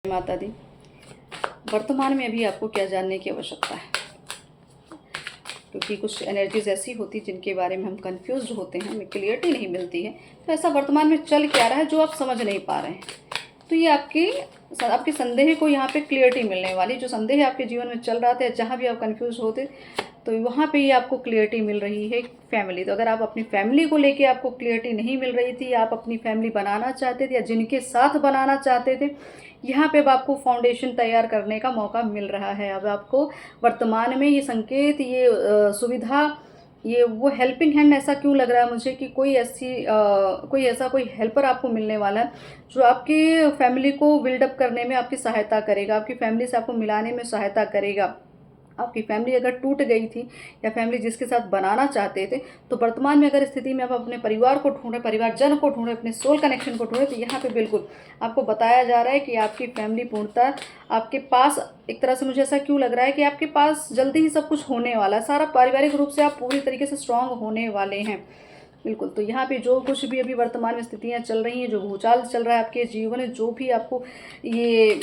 माता दी। वर्तमान में अभी आपको क्या जानने की आवश्यकता है, क्योंकि कुछ एनर्जीज ऐसी होती जिनके बारे में हम कंफ्यूज्ड होते हैं, हमें क्लियरिटी नहीं मिलती है। तो ऐसा वर्तमान में चल क्या रहा है जो आप समझ नहीं पा रहे हैं, तो ये आपके संदेह को यहाँ पे क्लियरिटी मिलने वाली। जो संदेह आपके जीवन में चल रहा था, जहाँ भी आप कंफ्यूज होते, तो वहाँ पे ही आपको क्लियरिटी मिल रही है फैमिली। तो अगर आप अपनी फैमिली को लेके आपको क्लियरिटी नहीं मिल रही थी, आप अपनी फैमिली बनाना चाहते थे या जिनके साथ बनाना चाहते थे, यहाँ पे अब आपको फाउंडेशन तैयार करने का मौका मिल रहा है। अब आपको वर्तमान में ये संकेत, ये सुविधा, ये वो हेल्पिंग हैंड ऐसा क्यों लग रहा है मुझे कि कोई हेल्पर आपको मिलने वाला है जो आपकी फैमिली को बिल्डअप करने में आपकी सहायता करेगा, आपकी फैमिली से आपको मिलाने में सहायता करेगा। आपकी फैमिली अगर टूट गई थी या फैमिली जिसके साथ बनाना चाहते थे, तो वर्तमान में अगर स्थिति में आप अपने परिवार को ढूंढ रहे, परिवारजन को ढूंढ रहे, अपने सोल कनेक्शन को ढूंढ रहे, तो यहाँ पे बिल्कुल आपको बताया जा रहा है कि आपकी फैमिली पूर्णतः आपके पास, एक तरह से मुझे ऐसा क्यों लग रहा है कि आपके पास जल्दी ही सब कुछ होने वाला है। सारा पारिवारिक रूप से आप पूरी तरीके से स्ट्रांग होने वाले हैं। बिल्कुल। तो यहाँ पे जो कुछ भी अभी वर्तमान में स्थितियाँ चल रही हैं, जो भूचाल चल रहा है आपके जीवन में, जो भी आपको ये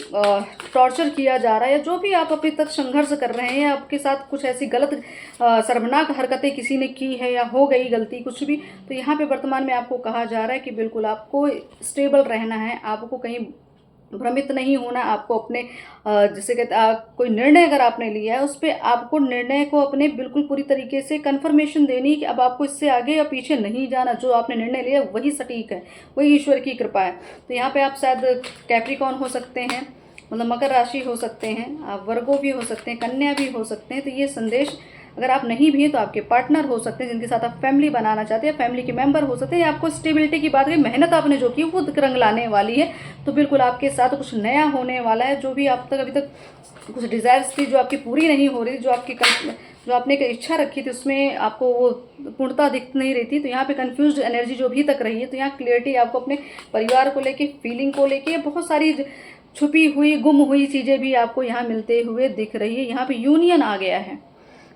टॉर्चर किया जा रहा है, या जो भी आप अभी तक संघर्ष कर रहे हैं, आपके साथ कुछ ऐसी गलत शर्मनाक हरकतें किसी ने की है या हो गई गलती कुछ भी, तो यहाँ पे वर्तमान में आपको कहा जा रहा है कि बिल्कुल आपको स्टेबल रहना है, आपको कहीं भ्रमित नहीं होना। आपको अपने जैसे कहते कोई निर्णय अगर आपने लिया है, उस पर आपको निर्णय को अपने बिल्कुल पूरी तरीके से कंफर्मेशन देनी कि अब आपको इससे आगे या पीछे नहीं जाना। जो आपने निर्णय लिया वही सटीक है, वही ईश्वर की कृपा है। तो यहाँ पे आप शायद कैप्रिकॉर्न हो सकते हैं, मतलब मकर राशि हो सकते हैं, आप वर्गो भी हो सकते हैं, कन्या भी हो सकते हैं। तो ये संदेश, अगर आप नहीं भी हैं तो आपके पार्टनर हो सकते हैं जिनके साथ आप फैमिली बनाना चाहते हैं, फैमिली के मेंबर हो सकते हैं। आपको स्टेबिलिटी की बात करें, मेहनत आपने जो की वो रंग लाने वाली है। तो बिल्कुल आपके साथ कुछ नया होने वाला है। जो भी आप तक अभी तक कुछ डिज़ायर्स थी जो आपकी पूरी नहीं हो रही, जो आपने एक इच्छा रखी थी उसमें आपको वो पूर्णता दिख नहीं रही थी, तो यहाँ पे कंफ्यूज्ड एनर्जी जो भी तक रही है, तो यहाँ क्लियरिटी आपको अपने परिवार को लेके, फीलिंग को लेके, बहुत सारी छुपी हुई, गुम हुई चीज़ें भी आपको यहाँ मिलते हुए दिख रही है। यहाँ पे यूनियन आ गया है।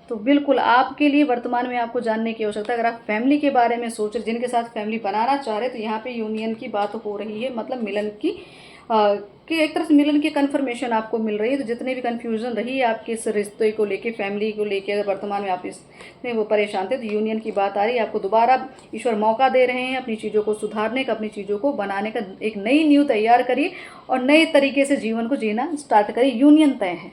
तो बिल्कुल आपके लिए वर्तमान में आपको जानने की आवश्यकता है, अगर आप फैमिली के बारे में सोच रहे, जिनके साथ फैमिली बनाना चाह रहे, तो यहाँ पे यूनियन की बात हो रही है, मतलब मिलन की कि एक तरह से मिलन की कंफर्मेशन आपको मिल रही है। तो जितने भी कंफ्यूजन रही है आपके इस रिश्ते को लेके, फैमिली को लेके, अगर वर्तमान में आप इसमें वो परेशान थे, तो यूनियन की बात आ रही है। आपको दोबारा ईश्वर मौका दे रहे हैं अपनी चीज़ों को सुधारने का, अपनी चीज़ों को बनाने का। एक नई नींव तैयार करिए और नए तरीके से जीवन को जीना स्टार्ट करिए। यूनियन तय है।